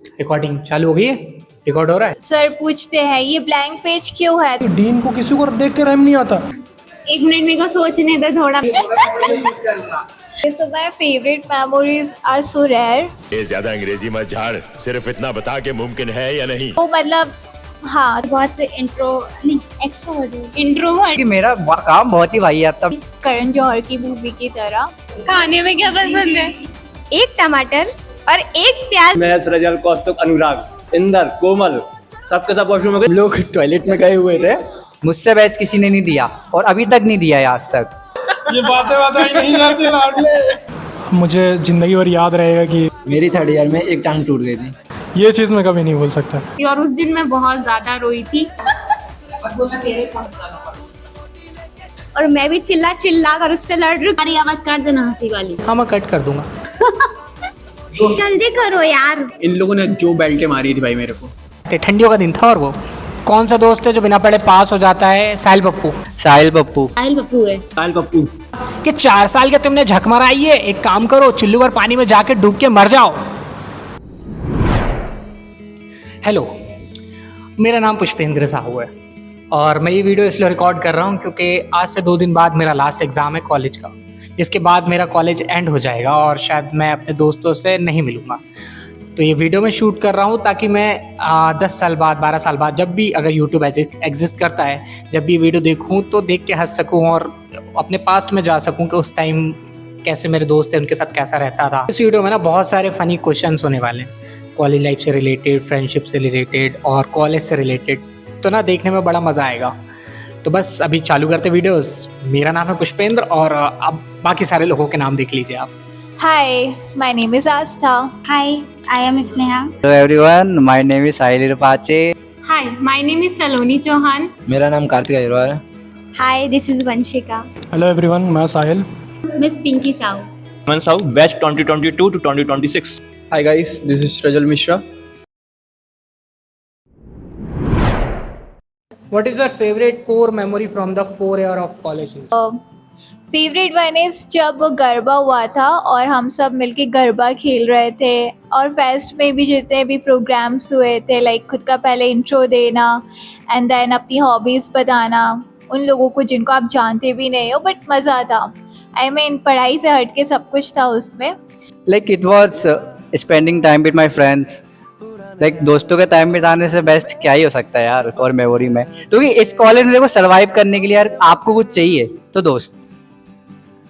Recording चालू हो गई है? रिकॉर्ड हो रहा है? सर पूछते हैं ये ब्लैंक पेज क्यों है? डीन को किसी को देख के रहम नहीं आता। एक मिनट मेरे को सोचने दो थोड़ा। So my favorite memories are so rare. ये ज्यादा अंग्रेजी मत झाड़, सिर्फ इतना बता के मुमकिन है या नहीं। तो मतलब हाँ बहुत इंट्रोवर्ट कि मेरा काम बहुत ही वाहियात था। करण जौहर की मूवी की तरह। खाने में क्या पसंद है? एक टमाटर और एक प्याज। मैं सृजल, कौस्तुभ, अनुराग, इंदर, कोमल सबके सब वॉशरूम में हम लोग टॉयलेट में गए हुए थे। मुझसे बैच किसी ने नहीं दिया और अभी तक नहीं दिया है आज तक। ये बातें बताई नहीं जाती लाडले। मुझे जिंदगी भर याद रहेगा कि मेरी थर्ड ईयर में एक टांग टूट गई थी। ये चीज़ मैं कभी नहीं भूल सकता। और उस दिन मैं बहुत ज्यादा रोई थी। और मैं भी चिल्ला चिल्ला कर उससे लड़ रही। हमारी आवाज काट देना हंसी वाली। हाँ मैं कट कर दूंगा। जल्दी करो यार। इन लोगों ने जो बेल्टें मारी थी भाई मेरे को। ठंडियों का दिन था। और वो कौन सा दोस्त है जो बिना पढ़े पास हो जाता है? साहिल पप्पू। साहिल पप्पू। साहिल पप्पू है। साहिल पप्पू कि 4 साल के तुमने झक मराई है, एक काम करो चुल्लू भर पानी में जाके डूब के मर जाओ। हेलो, मेरा नाम पुष्पेंद्र साहू है और मैं ये वीडियो इसलिए रिकॉर्ड कर रहा हूँ क्योंकि आज से 2 दिन बाद मेरा लास्ट एग्ज़ाम है कॉलेज का, जिसके बाद मेरा कॉलेज एंड हो जाएगा और शायद मैं अपने दोस्तों से नहीं मिलूँगा। तो ये वीडियो मैं शूट कर रहा हूँ ताकि मैं 10 साल बाद 12 साल बाद जब भी अगर यूट्यूब एग्जिस्ट करता है, जब भी वीडियो देखूँ तो देख के हंस सकूँ और अपने पास्ट में जा सकूँ कि उस टाइम कैसे मेरे दोस्त थे, उनके साथ कैसा रहता था। इस वीडियो में ना बहुत सारे फ़नी क्वेश्चंस होने वाले हैं, कॉलेज लाइफ से रिलेटेड, फ्रेंडशिप से रिलेटेड और कॉलेज से रिलेटेड। तो ना देखने में बड़ा मज़ा आएगा। तो बस अभी चालू करते वीडियोस। मेरा नाम है पुष्पेंद्र और अब बाकी सारे लोगों के नाम देख लीजिए आप। Hi, my name is Astha. Hi, I am Sneha. Hello everyone, my name is Sahil Pache. Hi, my name is सलोनी चौहान. मेरा नाम कार्तिक अग्रवाल है। Hi, this is Vanshika. Hello everyone, मैं साहिल। Miss पिंकी साहू. मन Sahu, batch 2022 to 2026। Hi guys, this is Srijal Mishra. What is your favorite core memory from the 4 year of college? Favourite one is जब गरबा हुआ था और हम सब मिलके गरबा खेल रहे थे और फेस्ट में भी जितने भी प्रोग्राम्स हुए थे, लाइक खुद का पहले इंट्रो देना एंड देन अपनी हॉबीज़ बताना उन लोगों को जिनको आप जानते भी नहीं हो, बट मज़ा था। आई मीन पढ़ाई से हट के सब कुछ था उसमें। Like it was spending time with my friends. Like दोस्तों के टाइम बिताने से बेस्ट क्या ही हो सकता है यार और मेमोरी में। क्योंकि इस कॉलेज में देखो सर्वाइव करने के लिए यार आपको कुछ चाहिए तो दोस्त,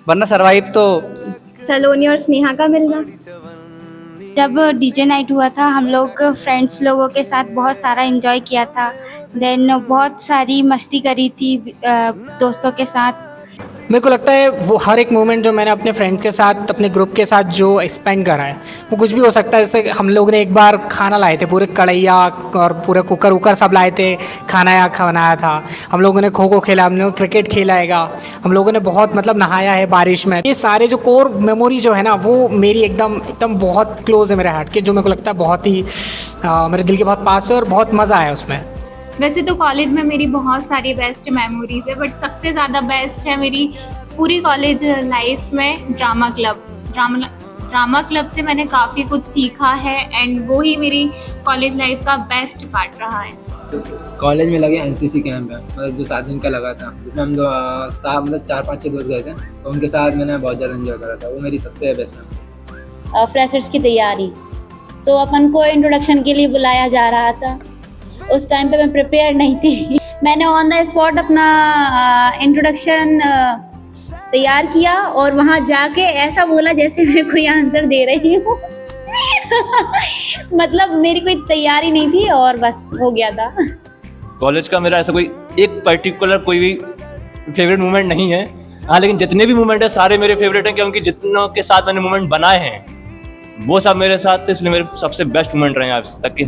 वरना सर्वाइव तो सलोनी और स्नेहा का मिलना। जब डीजे नाइट हुआ था हम लोग फ्रेंड्स लोगों के साथ बहुत सारा एंजॉय किया था। देन बहुत सारी मस्ती करी थी दोस्तों के साथ। मेरे को लगता है वो हर एक मोमेंट जो मैंने अपने फ्रेंड के साथ, अपने ग्रुप के साथ जो एक्सपेंड करा है वो कुछ भी हो सकता है। जैसे हम लोग ने एक बार खाना लाए थे, पूरे कढ़ैया और पूरे कुकर उकर सब लाए थे, खाना या बनाया था। हम लोगों ने खो खो खेला, हम लोग क्रिकेट खेला हैगा, हम लोगों ने बहुत मतलब नहाया है बारिश में। ये सारे जो कोर मेमोरी जो है ना वो मेरी एकदम एकदम बहुत क्लोज है मेरे हार्ट के, जो मेरे को लगता है बहुत ही मेरे दिल के बहुत पास है और बहुत मज़ा आया उसमें। वैसे तो कॉलेज में मेरी बहुत सारी बेस्ट मेमोरीज है, बट सबसे ज़्यादा बेस्ट है मेरी पूरी कॉलेज लाइफ में ड्रामा क्लब। ड्रामा क्लब से मैंने काफ़ी कुछ सीखा है एंड वो ही मेरी कॉलेज लाइफ का बेस्ट पार्ट रहा है। कॉलेज में लगे एनसीसी कैंप है, मतलब जो 7 दिन का लगा था, जिसमें हम मतलब 4-5-6 दोस्त गए थे, तो उनके साथ मैंने बहुत ज़्यादा एंजॉय करा था। वो मेरी सबसे बेस्ट मेमोरी। फ्रेशर्स की तैयारी, तो अपन को इंट्रोडक्शन के लिए बुलाया जा रहा था। उस टाइम पे मैं प्रिपेयर नहीं थी। मैंने ऑन द स्पॉट अपना इंट्रोडक्शन तैयार किया और वहाँ जाके ऐसा बोला जैसे मैं कोई आंसर दे रही हूँ। मतलब मेरी कोई तैयारी नहीं थी और बस हो गया था। कॉलेज का मेरा ऐसा कोई एक पर्टिकुलर कोई भी फेवरेट मोमेंट नहीं है। हाँ, लेकिन जितने भी मोमेंट है सारे मेरे फेवरेट हैं, क्योंकि जितनों के साथ मैंने मोमेंट बनाए हैं वो सब मेरे साथ थे, इसलिए मेरे सबसे बेस्ट मोमेंट रहे आज तक के।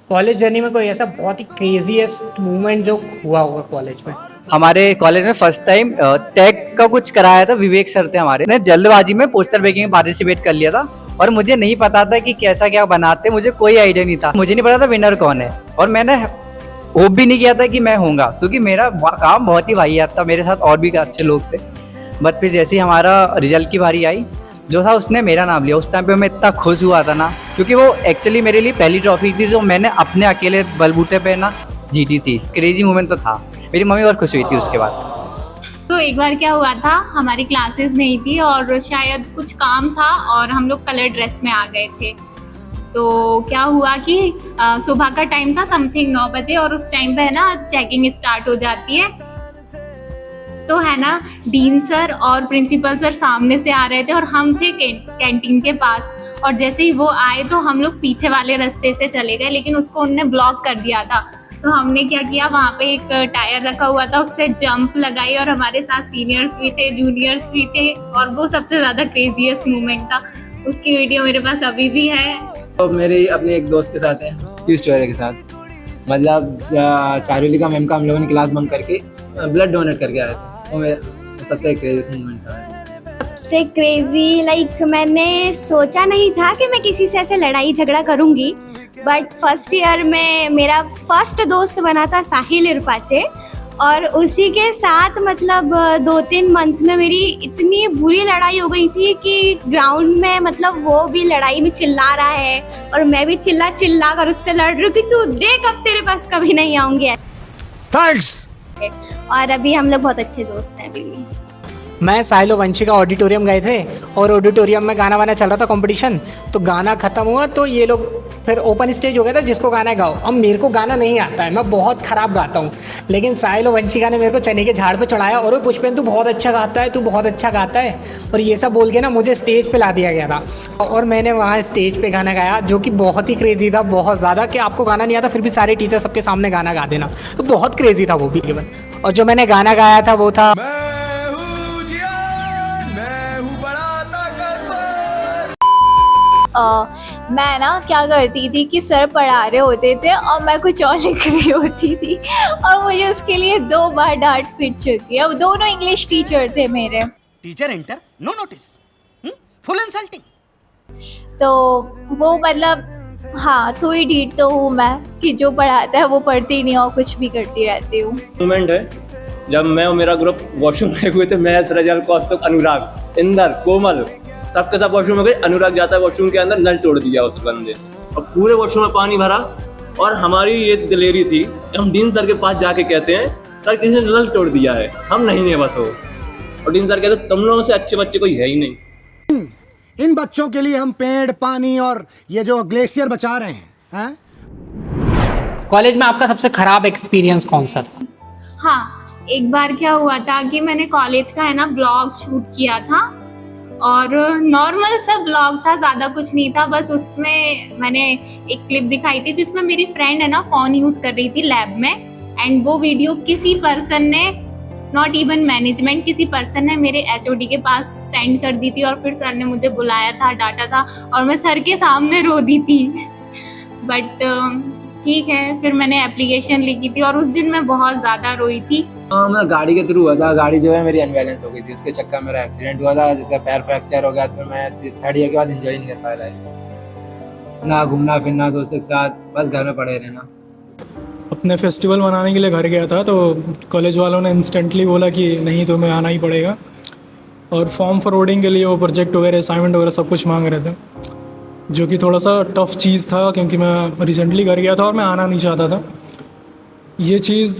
कॉलेज जर्नी में कोई ऐसा बहुत ही क्रेजीएस्ट मोमेंट जो हुआ होगा कॉलेज में? हमारे कॉलेज में फर्स्ट टाइम टेक का कुछ कराया था। विवेक सर थे हमारे, ने जल्दबाजी में पोस्टर मेकिंग में पार्टिसिपेट कर लिया था और मुझे नहीं पता था कि कैसा क्या बनाते, मुझे कोई आइडिया नहीं था। मुझे नहीं पता था विनर कौन है और मैंने होप भी नहीं किया था कि मैं होऊंगा, क्योंकि मेरा काम बहुत ही वाहियात था। मेरे साथ और भी अच्छे लोग थे, बट फिर जैसे ही हमारा रिजल्ट की बारी आई जो था उसने मेरा नाम लिया। उस टाइम पे मैं इतना खुश हुआ था ना, क्योंकि वो एक्चुअली मेरे लिए पहली ट्रॉफी थी जो मैंने अपने अकेले बलबूते पे ना जीती थी। क्रेजी मोमेंट तो था। मेरी मम्मी बहुत खुश हुई थी उसके बाद। तो एक बार क्या हुआ था, हमारी क्लासेस नहीं थी और शायद कुछ काम था और हम लोग कलर ड्रेस में आ गए थे। तो क्या हुआ कि सुबह का टाइम था, समथिंग 9 बजे, और उस टाइम पे है ना चेकिंग स्टार्ट हो जाती है। तो है ना डीन सर और प्रिंसिपल सर सामने से आ रहे थे और हम थे कैंटीन के पास, और जैसे ही वो आए तो हम लोग पीछे वाले रास्ते से चले गए, लेकिन उसको उन्होंने ब्लॉक कर दिया था। तो हमने क्या किया, वहाँ पे एक टायर रखा हुआ था, उससे जंप लगाई और हमारे साथ सीनियर्स भी थे, जूनियर्स भी थे, और वो सबसे ज़्यादा क्रेजीएस्ट मोमेंट था। उसकी वीडियो मेरे पास अभी भी है। तो मेरे अपने एक दोस्त के साथ है, पीयूष चौरे के साथ, मतलब चारुलिका मैम का हम लोगों ने क्लास बंक करके ब्लड डोनेट करके आए थे। वो मेरा सबसे क्रेजीएस्ट मोमेंट था। सबसे क्रेजी लाइक मैंने सोचा नहीं था कि मैं किसी से ऐसे लड़ाई झगड़ा करूंगी, बट फर्स्ट ईयर में मेरा फर्स्ट दोस्त बना था साहिल इरपाचे, और उसी के साथ मतलब 2-3 मंथ में मेरी इतनी बुरी लड़ाई हो गई थी कि ग्राउंड में मतलब वो भी लड़ाई में चिल्ला रहा है और मैं भी चिल्ला कर उससे लड़ रही हूँ कि तू देख अब तेरे पास कभी नहीं आऊँगी। थैंक्स। और अभी हम लोग बहुत अच्छे दोस्त हैं अभी भी। मैं साहिल और वंशी का ऑडिटोरियम गए थे और ऑडिटोरियम में गाना वाना चल रहा था कंपटीशन। तो गाना ख़त्म हुआ तो ये लोग फिर ओपन स्टेज हो गया था जिसको गाना गाओ। अब मेरे को गाना नहीं आता है, मैं बहुत ख़राब गाता हूँ, लेकिन साहिल और वंशिका ने मेरे को चने के झाड़ पे चढ़ाया और वो पुष्पेन तू बहुत अच्छा गाता है, तू बहुत अच्छा गाता है, और ये सब बोल के ना मुझे स्टेज पे ला दिया गया था। और मैंने वहाँ स्टेज पे गाना गाया जो कि बहुत ही क्रेजी था, बहुत ज़्यादा, कि आपको गाना नहीं आता फिर भी सारे टीचर सबके सामने गाना गा देना, तो बहुत क्रेजी था वो भी इवन। और जो मैंने गाना गाया था वो था मैं ना क्या करती थी कि सर पढ़ा रहे होते थे और मैं कुछ और लिख रही होती थी, और मुझे उसके लिए 2 बार डांट पिट चुकी है। अब दोनों इंग्लिश टीचर थे मेरे। Teacher enter no notice, full insulting. तो वो मतलब हाँ, थोड़ी ढीठ तो हूँ मैं कि जो पढ़ाता है वो पढ़ती नहीं और कुछ भी करती रहती हूँ। मोमेंट है जब मैं और मेरा ग्रुप वॉशरूम में हुए थे, महेश, रजल, कौस्तुभ, अनुराग, इंदर, कोमल, सबके सब वॉशरूम में गए। अनुराग जाता है वॉशरूम के अंदर, नल तोड़ दिया उस बंदे, और पूरे वॉशरूम में पानी भरा। और हमारी ये दिलेरी थी, हम डीन सर के पास जाके कहते हैं सर किसी ने नल तोड़ दिया है, हम नहीं है बस वो। और डीन सर कहते तुम लोगों से अच्छे बच्चे कोई है ही नहीं। इन बच्चों के लिए हम पेड़, पानी और ये जो ग्लेशियर बचा रहे हैं। कॉलेज में आपका सबसे खराब एक्सपीरियंस कौन सा था? हाँ, एक बार क्या हुआ था कि मैंने कॉलेज का है ना ब्लॉग शूट किया था, और नॉर्मल सा ब्लॉग था, ज़्यादा कुछ नहीं था। बस उसमें मैंने एक क्लिप दिखाई थी जिसमें मेरी फ्रेंड है ना फ़ोन यूज़ कर रही थी लैब में, एंड वो वीडियो किसी पर्सन ने, नॉट इवन मैनेजमेंट, किसी पर्सन ने मेरे HOD के पास सेंड कर दी थी, और फिर सर ने मुझे बुलाया था, डांटा था, और मैं सर के सामने रो दी थी। बट ठीक है, फिर मैंने एप्लीकेशन लिखी थी और उस दिन मैं बहुत ज़्यादा रोई थी। हाँ, मैं गाड़ी के थ्रू हुआ था। गाड़ी जो है मेरी अनबैलेंस हो गई थी, उसके चक्कर में मेरा एक्सीडेंट हुआ था जिसका पैर फ्रैक्चर हो गया। तो मैं 3rd ईयर के बाद एंजॉय नहीं कर पाया लाइफ, ना घूमना फिरना दोस्तों के साथ, बस घर में पड़े रहना। अपने फेस्टिवल मनाने के लिए घर गया था, तो कॉलेज वालों ने इंस्टेंटली बोला कि नहीं तुम्हें आना ही पड़ेगा, और फॉर्म फॉरवर्डिंग के लिए वो प्रोजेक्ट वगैरह, असाइनमेंट वगैरह सब कुछ मांग रहे थे, जो कि थोड़ा सा टफ चीज़ था क्योंकि मैं रिसेंटली घर गया था और मैं आना नहीं चाहता था। ये चीज़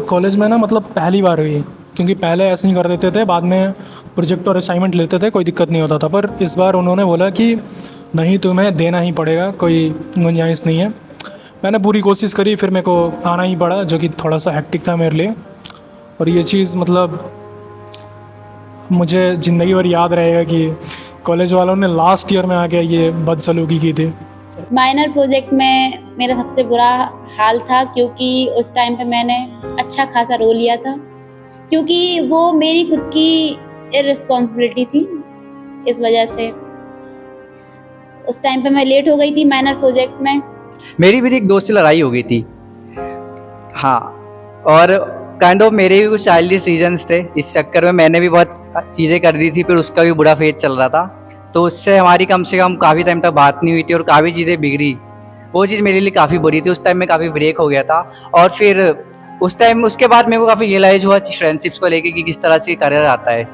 कॉलेज में ना मतलब पहली बार हुई, क्योंकि पहले ऐसे नहीं कर देते थे, बाद में प्रोजेक्ट और असाइनमेंट लेते थे, कोई दिक्कत नहीं होता था। पर इस बार उन्होंने बोला कि नहीं तुम्हें देना ही पड़ेगा, कोई गुंजाइश नहीं है। मैंने पूरी कोशिश करी, फिर मेरे को आना ही पड़ा, जो कि थोड़ा सा हेक्टिक था मेरे लिए। और ये चीज़ मतलब मुझे ज़िंदगी भर याद रहेगा कि कॉलेज वालों ने लास्ट ईयर में आके ये बदसलूकी की थी। माइनर प्रोजेक्ट में मेरा सबसे बुरा हाल था, क्योंकि उस टाइम पे मैंने अच्छा खासा रोल लिया था, क्योंकि वो मेरी खुद की इररिस्पॉन्सिबिलिटी थी। इस वजह से उस टाइम पे मैं लेट हो गई थी माइनर प्रोजेक्ट में। मेरी भी एक दोस्त से लड़ाई हो गई थी, हाँ, और काइंड ऑफ मेरे भी कुछ चाइल्डिश रीजन्स थे। इस चक्कर में मैंने भी बहुत चीज़ें कर दी थी, फिर उसका भी बुरा फेज चल रहा था, तो उससे हमारी कम से कम काफ़ी टाइम तक बात नहीं हुई थी और काफ़ी चीज़ें बिगड़ी। वो चीज़ मेरे लिए काफ़ी बुरी थी। उस टाइम में काफ़ी ब्रेक हो गया था, और फिर उस टाइम उसके बाद मेरे को काफ़ी रियलाइज हुआ फ्रेंडशिप्स को लेके कि किस तरह से करियर आता है।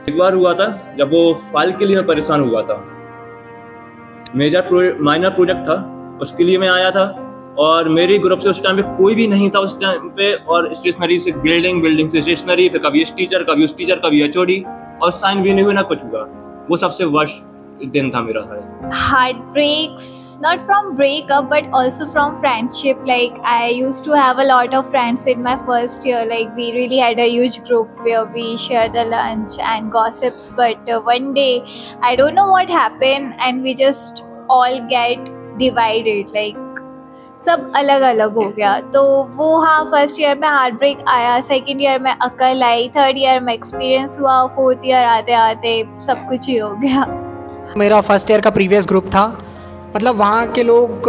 एक बार हुआ था जब वो फाइल के लिए मैं परेशान हुआ था, माइनर प्रोजेक्ट था, उसके लिए मैं आया था और मेरे ग्रुप से उस टाइम पे कोई भी नहीं था उस टाइम पे, और स्टेशनरी से बिल्डिंग से स्टेशनरी, फिर कभी इस टीचर कभी उस टीचर कभी HOD, और साइन भी नहीं हुआ ना कुछ हुआ। वो सबसे वर्स्ट दिन था मेरा शायद। Heartbreaks, not from breakup but also from friendship. Like I used to have a lot of friends in my first year. Like we really had a huge group where we shared the lunch and gossips. But one day, I don't know what happened, and we just all get divided. Like सब अलग अलग हो गया। तो वो हाँ, first year में heart break आया, सेकेंड ईयर में अकल आई, थर्ड ईयर में एक्सपीरियंस हुआ, फोर्थ ईयर आते आते सब कुछ ही हो गया। मेरा फर्स्ट ईयर का प्रीवियस ग्रुप था, मतलब वहाँ के लोग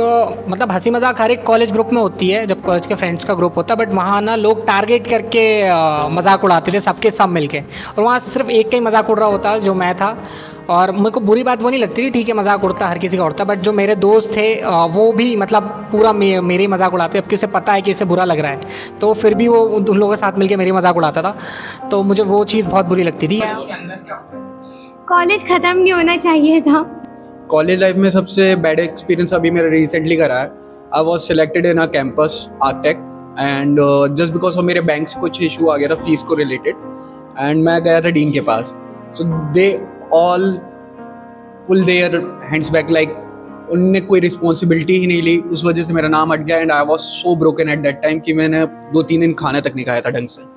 मतलब हंसी मजाक हर एक कॉलेज ग्रुप में होती है जब कॉलेज के फ्रेंड्स का ग्रुप होता है, बट वहाँ ना लोग टारगेट करके मजाक उड़ाते थे सबके सब मिलके, और वहाँ सिर्फ एक का ही मजाक उड़ रहा होता जो मैं था। और मेरे को बुरी बात वो नहीं लगती थी, ठीक है मजाक उड़ता हर किसी का उड़ता, बट जो मेरे दोस्त थे वो भी मतलब पूरा मेरे ही मजाक उड़ाते, जबकि उसे पता है कि इसे बुरा लग रहा है, तो फिर भी वो उन लोगों के साथ मिलके मेरी मजाक उड़ाता था, तो मुझे वो चीज़ बहुत बुरी लगती थी। कॉलेज ख़त्म नहीं होना चाहिए था। कॉलेज लाइफ में सबसे बैड एक्सपीरियंस अभी मेरा रिसेंटली करा है। I was selected in a campus Artech and just because of मेरे बैंक से कुछ इशू आ गया था फीस को रिलेटेड, एंड मैं गया था डीन के पास, so they all pull their hands back, like उनने कोई रिस्पॉन्सिबिलिटी ही नहीं ली। उस वजह से मेरा नाम हट गया and I was so broken at that time कि मैंने 2-3 दिन खाना तक नहीं खाया था ढंग से।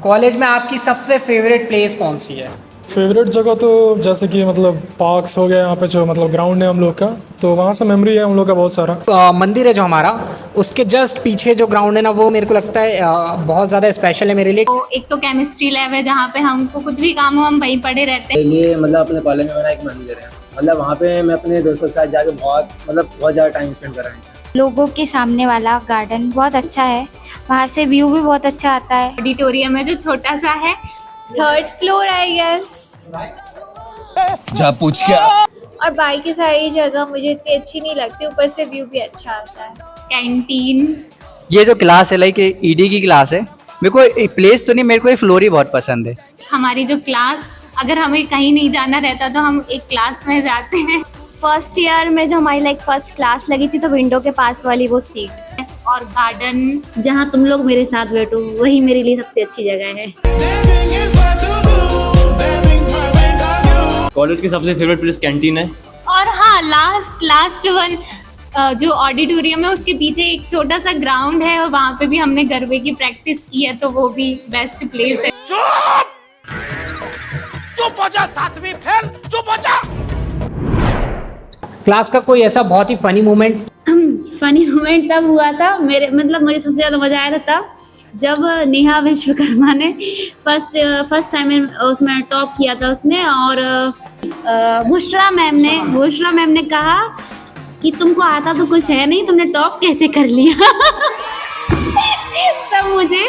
कॉलेज में आपकी सबसे फेवरेट प्लेस कौन सी है? फेवरेट जगह तो जैसे कि मतलब पार्क्स हो गया, यहाँ पे जो मतलब ग्राउंड है हम लोग का, तो वहाँ से मेमोरी है हम लोग का बहुत सारा। मंदिर है जो हमारा, उसके जस्ट पीछे जो ग्राउंड है ना, वो मेरे को लगता है बहुत ज़्यादा स्पेशल है मेरे लिए। तो एक तो केमिस्ट्री लैब है जहाँ पे हमको कुछ भी काम हो हम वहीं पड़े रहते हैं। मेरे लिए मतलब अपने कॉलेज में मेरा एक मंदिर है, मतलब वहाँ पे मैं अपने दोस्तों के साथ जाके बहुत ज़्यादा टाइम स्पेंड कर रहा हूँ। लोगों के सामने वाला गार्डन बहुत अच्छा है, वहाँ से व्यू भी बहुत अच्छा आता है। ऑडिटोरियम है जो छोटा सा है, थर्ड फ्लोर आई गेस। जा पूछ क्या। और बाकी सारी जगह मुझे इतनी अच्छी नहीं लगती, ऊपर से व्यू भी अच्छा आता है। कैंटीन। ये जो क्लास है लाइक ED की क्लास है, मेरे को प्लेस तो नहीं, मेरे को ये फ्लोर ही बहुत पसंद है। हमारी जो क्लास, अगर हमें कहीं नहीं जाना रहता तो हम एक क्लास में जाते हैं। फर्स्ट ईयर में जो हमारी लाइक फर्स्ट क्लास लगी थी, तो विंडो के पास वाली वो सीट। और गार्डन, जहाँ तुम लोग मेरे साथ बैठो वही मेरे लिए सबसे अच्छी जगह है। कॉलेज की सबसे फेवरेट प्लेस कैंटीन है। और हाँ, लास्ट वन जो ऑडिटोरियम है उसके पीछे एक छोटा सा ग्राउंड है, और वहाँ पे भी हमने गरबे की प्रैक्टिस की है, तो वो भी बेस्ट प्लेस है। चुप हो जा, सातवीं फेल, चुप हो जा। क्लास का कोई ऐसा बहुत ही फनी मोमेंट? फनी मोमेंट तब हुआ था मेरे, मतलब मुझे सबसे ज़्यादा मज़ा आया था तब जब नेहा विश्वकर्मा ने फर्स्ट टाइम उसमें टॉप किया था उसने, और बुशरा मैम ने कहा कि तुमको आता तो कुछ है नहीं, तुमने टॉप कैसे कर लिया। तब मुझे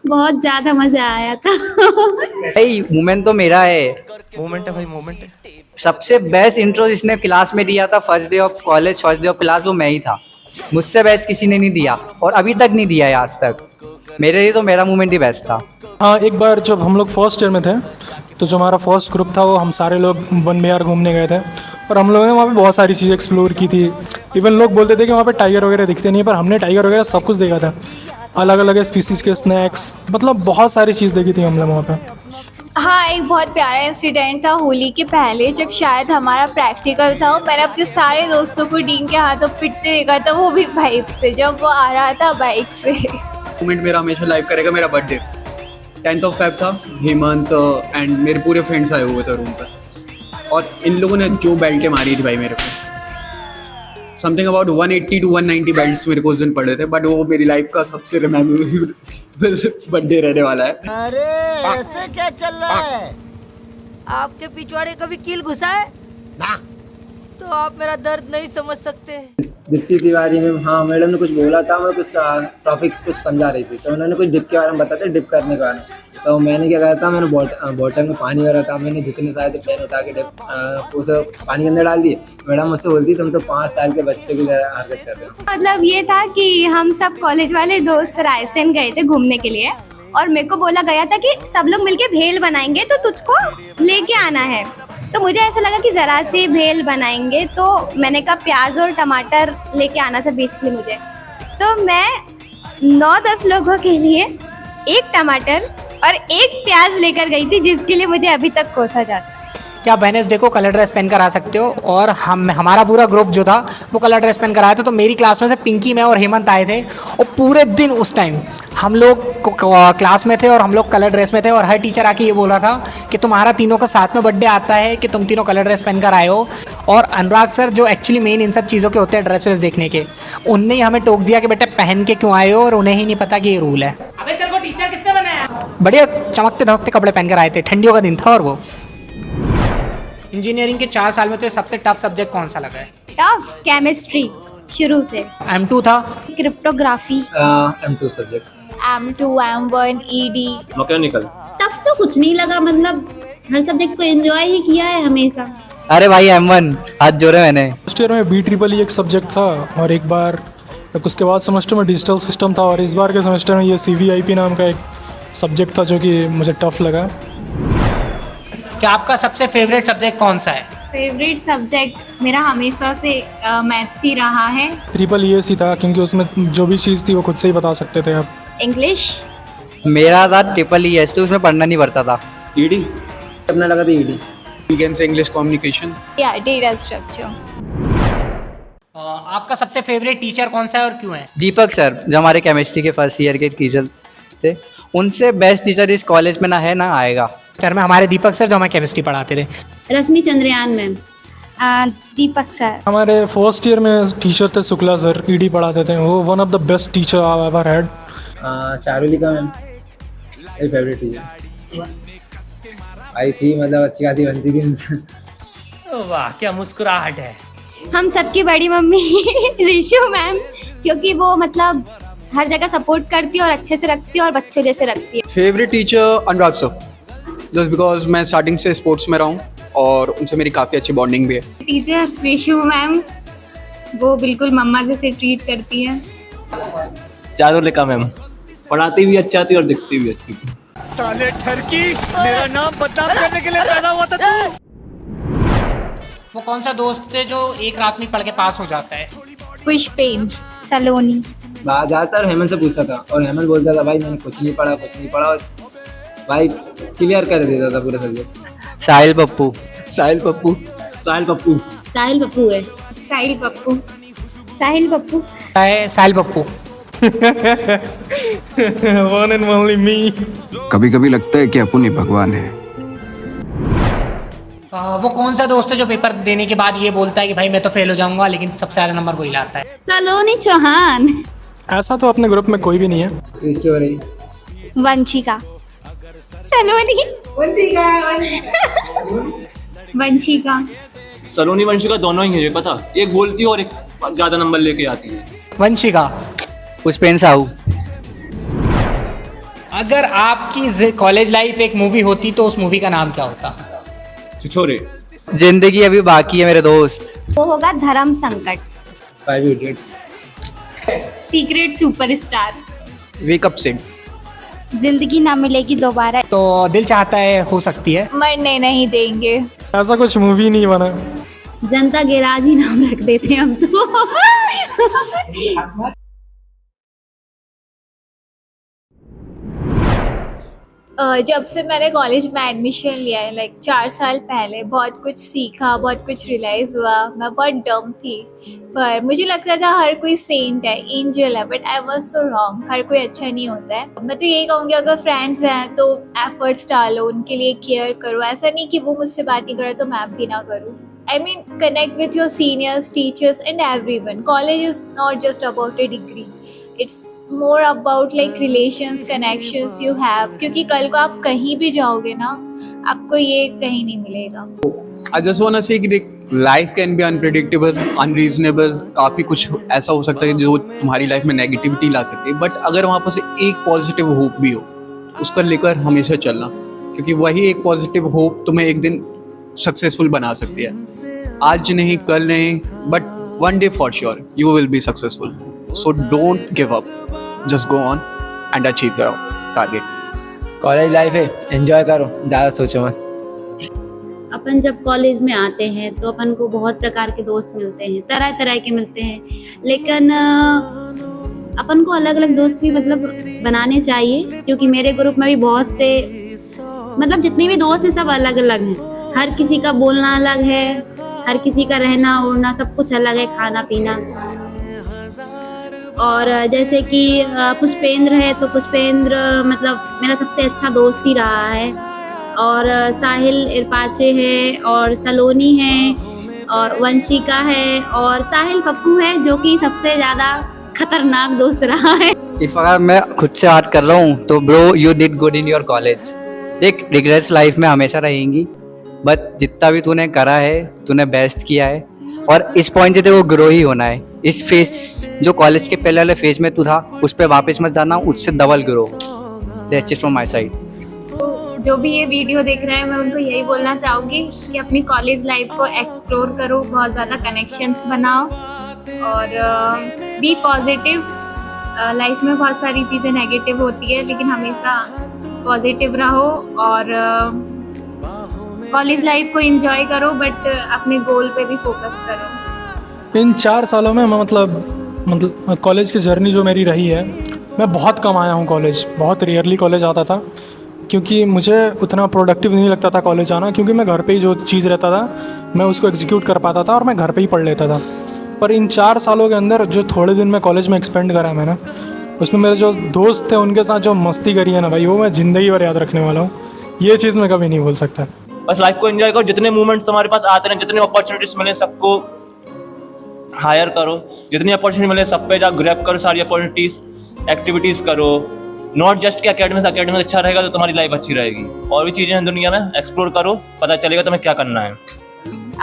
बहुत ज़्यादा मज़ा आया था। भाई मोमेंट तो मेरा है, मोमेंट है भाई, मोमेंट है। सबसे बेस्ट इंट्रो जिसने क्लास में दिया था first day of college, first day of class, वो मैं ही था। मुझसे बेस्ट किसी ने नहीं दिया और अभी तक नहीं दिया है आज तक। मेरे लिए तो मेरा मोमेंट ही बेस्ट था। हाँ, एक बार जब हम लोग फर्स्ट ईयर में थे, तो जो हमारा फर्स्ट ग्रुप था वो हम सारे लोग वन बिहार घूमने गए थे, और हम लोगों ने वहाँ पे बहुत सारी चीज़ें एक्सप्लोर की थी। इवन लोग बोलते थे कि वहाँ पे टाइगर वगैरह दिखते नहीं, पर हमने टाइगर वगैरह सब कुछ देखा था, अलग अलग स्पीसीज़ के स्नैक्स, मतलब बहुत सारी चीज़ देखी थी हम लोग वहाँ पे। हाँ, एक बहुत प्यारा इंसिडेंट था होली के पहले, जब शायद हमारा प्रैक्टिकल था, मैंने अपने सारे दोस्तों को डीन के हाथों पिटते देखा था, वो भी बाइक से, जब वो आ रहा था बाइक से। मोमेंट मेरा हमेशा लाइव करेगा मेरा बर्थडे 10th of Feb था। हेमंत एंड मेरे पूरे फ्रेंड्स आए हुए थे रूम पर, और इन लोगों ने जो बेल्टें मारी थी भाई मेरे को, समथिंग अबाउट 180 to 190 बेल्ट्स मेरे को उस दिन पड़े थे, बट वो मेरी लाइफ का सबसे रिमेम्बरेबल बर्थडे रहने वाला है। अरे ऐसे क्या चल रहा है? आपके पिछवाड़े कभी कील घुसा है ना, तो आप मेरा दर्द नहीं समझ सकते। दीप्ति तिवारी में हाँ, मैडम ने कुछ बोला था, मैं कुछ टॉपिक कुछ समझा रही थी, तो उन्होंने कुछ डिप के बारे में बताया, डिप करने के बारे में। तो मैंने क्या करा था, मैंने बॉटल में पानी भरा था, मैंने जितने सारे थे पेन उठा के डिप उसे पानी के अंदर डाल दिए। मैडम मुझसे बोलती तुम तो 5 साल के बच्चे की हरकत कर रहे हो। मतलब ये था कि हम सब कॉलेज वाले दोस्त रायसेन गए थे घूमने के लिए, और मेरे को बोला गया था कि सब लोग मिलके भेल बनाएंगे तो तुझको लेके आना है। तो मुझे ऐसा लगा कि ज़रा सी भेल बनाएंगे, तो मैंने कहा प्याज और टमाटर लेके आना था बेसिकली मुझे। तो मैं 9-10 लोगों के लिए 1 टमाटर और 1 प्याज लेकर गई थी, जिसके लिए मुझे अभी तक कोसा जाता है। क्या आप वेडनेसडे को कलर ड्रेस पहन कर आ सकते हो? और हमारा पूरा ग्रुप जो था वो कलर ड्रेस पहन कर आया था। तो मेरी क्लास में से पिंकी, मैं और हेमंत आए थे, और पूरे दिन उस टाइम हम लोग क्लास में थे और हम लोग कलर ड्रेस में थे। और हर टीचर आके ये बोला था कि तुम्हारा तीनों का साथ में बर्थडे आता है कि तुम तीनों कलर ड्रेस पहन कर आए हो। और अनुराग सर जो एक्चुअली मेन इन सब चीज़ों के होते हैं ड्रेस देखने के, उनने ही हमें टोक दिया कि बेटा पहन के क्यों आए हो, और उन्हें ही नहीं पता कि ये रूल है। अबे तेरे को टीचर किसने बनाया? बढ़िया चमकते धमकते कपड़े पहन कर आए थे, ठंडियों का दिन था। और वो इंजीनियरिंग के 4 साल में तो सबसे टफ सब्जेक्ट कौन सा लगा है? टफ केमिस्ट्री शुरू से। M2 था। Cryptography. M2 subject. M2, M1, ED। Mechanical. Tough तो कुछ नहीं लगा, मतलब हर सब्जेक्ट को एंजॉय ही किया है हमेशा। अरे भाई M1 हाथ जोड़े मैंने। फर्स्ट ईयर में BEEE एक सब्जेक्ट था, और एक बार उसके बाद सेमेस्टर में डिजिटल सिस्टम था, और इस बार के सेमेस्टर में ये CVIP नाम का एक सब्जेक्ट था जो कि मुझे टफ लगा। क्या आपका सबसे फेवरेट सब्जेक्ट कौन सा है? फेवरेट सब्जेक्ट मेरा हमेशा से मैथ्स ही रहा है। EEE था, क्योंकि उसमें जो भी चीज़ थी वो खुद से ही बता सकते थे आप। इंग्लिश। मेरा था EES, उसमें पढ़ना नहीं पड़ता था। ED अपना लगा था ED। Against English communication। या डेटा स्ट्रक्चर। आपका सबसे फेवरेट टीचर कौन सा है और क्यों है? दीपक सर, जो हमारे केमिस्ट्री के फर्स्ट ईयर के टीचर थे, उनसे बेस्ट टीचर इस कॉलेज में ना है ना आएगा। में हमारे दीपक सर जो हमें केमिस्ट्री पढ़ाते थे। रश्मि चंद्रयान मैम। दीपक सर। हमारे फर्स्ट ईयर में टीचर थे शुक्ला सर, ED पढ़ाते थे, वो one of the best teacher I ever had. Charulika ma'am मेरी फेवरेट टीचर आई थी, मतलब अच्छी खासी बनती थी उनसे। वाह क्या मुस्कुराहट है। हम सबकी बड़ी मम्मी रिशु मैम, क्योंकि वो मतलब हर जगह सपोर्ट करती है और अच्छे से रखती है और बच्चों जैसे रखती है। Favourite teacher Anurag sir, just because मैं स्टार्टिंग से स्पोर्ट्स में रहा हूँ और उनसे मेरी काफ़ी अच्छी बॉन्डिंग भी है। टीचर रिशु मैम, वो बिल्कुल मम्मा जैसे ट्रीट करती है। चारुलिका मैम, पढ़ाती भी अच्छा थी और दिखती भी अच्छी थी। साले ठरकी, मेरा नाम बदनाम करने के लिए पैदा हुआ था तू। वो कौन सा दोस्त है जो एक रात में पढ़ के पास हो जाता है? पुष्पेंद्र। सलोनी। ज़्यादातर हेमंत से पूछता था, और हेमंत बोलता था भाई मैंने कुछ नहीं पढ़ा, और भाई क्लियर कर देता था पूरा सब्जेक्ट। साहिल पप्पू। साहिल पप्पू। साहिल पप्पू। साहिल पप्पू है। Sahil Pappu. Sahil Pappu. Sahil Pappu. One and only me. कभी कभी लगता है कि अपन ही भगवान है। वो कौन सा दोस्त है जो पेपर देने के बाद ये बोलता है कि भाई मैं तो फेल हो जाऊंगा, लेकिन सबसे ज़्यादा नंबर वही लाता है? सलोनी चौहान। ऐसा तो अपने ग्रुप में कोई भी नहीं है। वंशिका। सलोनी। वंशिका। सलोनी वंशिका दोनों ही है, पता, एक बोलती है और एक ज़्यादा नंबर लेके आती है। वंशिका। पुष्पेंद्र साहू। अगर आपकी कॉलेज लाइफ एक मूवी होती तो उस मूवी का नाम क्या होता? छिछोरे। जिंदगी अभी बाकी है मेरे दोस्त। वो होगा Dharam Sankat. 5 idiots. Secret superstar. Wake up Sid. Zindagi Na मिलेगी दोबारा। तो दिल चाहता है हो सकती है। मरने नहीं देंगे। ऐसा कुछ मूवी नहीं बना। जनता गैराज ही नाम रख देते हैं हम तो। जब से मैंने कॉलेज में एडमिशन लिया है, लाइक 4 साल पहले, बहुत कुछ सीखा, बहुत कुछ रियलाइज़ हुआ। मैं बहुत डम थी, पर मुझे लगता था हर कोई सेंट है, एंजल है, but I was so wrong. हर कोई अच्छा नहीं होता है। मैं तो यही कहूँगी, अगर फ्रेंड्स हैं तो एफर्ट्स डालो, उनके लिए केयर करो। ऐसा नहीं कि वो मुझसे बात नहीं करे तो मैं भी ना करूँ। I mean, connect with your seniors, teachers and everyone. College is not just about a degree. It's more about like relations, connections you have. क्योंकि कल को आप कहीं भी जाओगे ना, आपको ये कहीं नहीं मिलेगा। I just wanna say कि देख, life can be unpredictable, unreasonable, काफ़ी कुछ ऐसा हो सकता है जो तुम्हारी लाइफ में नेगेटिविटी ला सकती है, बट अगर वहाँ पर से एक पॉजिटिव होप भी हो, उसका लेकर हमेशा चलना, क्योंकि वही एक पॉजिटिव होप तुम्हें एक दिन सक्सेसफुल बना सकती है। आज नहीं, कल नहीं, but one day for sure you will be successful. So don't give up. Just go on and achieve your target. College life है, एंजॉय करो, ज़्यादा सोचो मत। अपन जब कॉलेज में आते हैं तो अपन को बहुत प्रकार के दोस्त मिलते हैं, तरह तरह के मिलते हैं, लेकिन अपन को अलग अलग दोस्त भी मतलब बनाने चाहिए, क्योंकि मेरे ग्रुप में भी बहुत से मतलब जितने भी दोस्त हैं सब अलग अलग हैं। हर किसी का बोलना अलग है, हर किसी का रहना उड़ना सब कुछ अलग है, खाना पीना। और जैसे कि पुष्पेंद्र है तो पुष्पेंद्र मतलब मेरा सबसे अच्छा दोस्त ही रहा है, और साहिल इरपाचे है, और सलोनी है, और वंशिका है, और साहिल पप्पू है जो कि सबसे ज़्यादा खतरनाक दोस्त रहा है। इफ अगर मैं खुद से बात कर रहा हूँ तो bro you did good in your college. देख रिग्रेट्स लाइफ में हमेशा रहेंगी, बट जितना भी तूने करा है तूने बेस्ट किया है, और इस पॉइंट से तेरे को ग्रो ही होना है। इस फेज जो कॉलेज के पहले वाले फेज में तू था उस पर वापस मत जाना, उससे double grow. That's it from my side. जो भी ये वीडियो देख रहे हैं मैं उनको यही बोलना चाहूँगी कि अपनी कॉलेज लाइफ को एक्सप्लोर करो, बहुत ज़्यादा कनेक्शंस बनाओ और बी पॉजिटिव। लाइफ में बहुत सारी चीज़ें नेगेटिव होती है, लेकिन हमेशा पॉजिटिव रहो और कॉलेज लाइफ को एंजॉय करो, बट अपने गोल पे भी फोकस करो। इन 4 सालों में मैं मतलब कॉलेज की जर्नी जो मेरी रही है, मैं बहुत कम आया हूँ कॉलेज, बहुत रेयरली कॉलेज आता था, क्योंकि मुझे उतना प्रोडक्टिव नहीं लगता था कॉलेज आना, क्योंकि मैं घर पे ही जो चीज़ रहता था मैं उसको एग्जीक्यूट कर पाता था और मैं घर पे ही पढ़ लेता था। पर इन 4 सालों के अंदर जो थोड़े दिन मैं कॉलेज में एक्सपेंड करा है मैंने, उसमें मेरे जो दोस्त थे उनके साथ जो मस्ती करी है ना भाई, वो मैं ज़िंदगी भर याद रखने वाला हूँ। ये चीज़ मैं कभी नहीं भूल सकता। बस लाइफ को एंजॉय करो, जितने मूवमेंट्स तुम्हारे पास आते हैं, जितने अपॉर्चुनिटीज मिले सबको हायर करो, जितनी अपॉर्चुनिटी मिले सब पे जाओ, ग्रैब करो सारी अपॉर्चुनिटीज, एक्टिविटीज़ करो। नॉट जस्ट कि एकेडमिक्स अच्छा रहेगा तो तुम्हारी लाइफ अच्छी रहेगी, और भी चीज़ें हैं दुनिया में, एक्सप्लोर करो, पता चलेगा तुम्हें क्या करना है।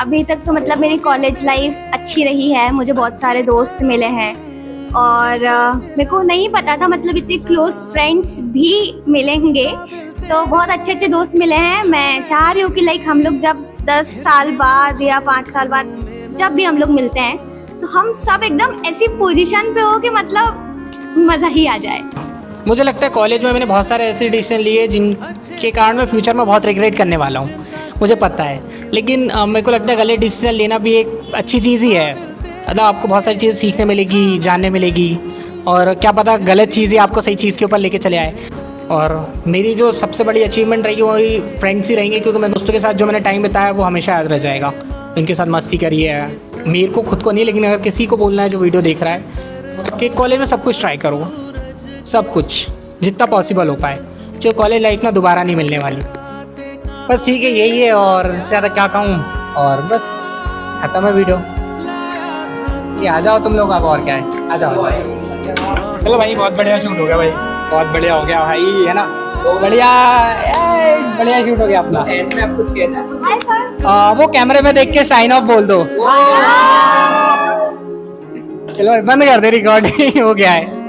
अभी तक तो मतलब मेरी कॉलेज लाइफ अच्छी रही है, मुझे बहुत सारे दोस्त मिले हैं और मेरे को नहीं पता था मतलब इतने क्लोज फ्रेंड्स भी मिलेंगे, तो बहुत अच्छे अच्छे दोस्त मिले हैं। मैं चाह रही हूँ कि लाइक हम लोग जब 10 साल बाद या 5 साल बाद जब भी हम लोग मिलते हैं तो हम सब एकदम ऐसी पोजीशन पे हो कि मतलब मज़ा ही आ जाए। मुझे लगता है कॉलेज में मैंने बहुत सारे ऐसे डिसीजन लिए जिनके कारण मैं फ्यूचर में बहुत रिग्रेट करने वाला हूँ, मुझे पता है, लेकिन मेरे को लगता है गलत डिसीजन लेना भी एक अच्छी चीज़ ही है। मतलब आपको बहुत सारी चीज़ें सीखने मिलेगी, जानने मिलेगी, और क्या पता गलत चीज़ ही आपको सही चीज़ के ऊपर लेके चले आए। और मेरी जो सबसे बड़ी अचीवमेंट रही वही फ्रेंड्स ही रहेंगे, क्योंकि मैं दोस्तों के साथ जो मैंने टाइम बिताया वो हमेशा याद रह जाएगा। इनके साथ मस्ती करी है, मेरे को खुद को नहीं, लेकिन अगर किसी को बोलना है जो वीडियो देख रहा है कि कॉलेज में सब कुछ ट्राई करो, सब कुछ जितना पॉसिबल हो पाए, जो कॉलेज लाइफ ना दोबारा नहीं मिलने वाली। बस ठीक है, यही है, और ज़्यादा क्या कहूँ, और बस ख़त्म है वीडियो। ये आ जाओ तुम लोग, अब और क्या है, आ जाओ। चलो भाई, बहुत बढ़िया शूट हो गया भाई, बहुत बढ़िया हो गया भाई, है ना, बढ़िया बढ़िया शूट हो गया अपना। एंड में आप कुछ कहना है? वो कैमरे में देख के साइन ऑफ बोल दो। चलो भाई, बंद कर दे रिकॉर्डिंग, हो गया है।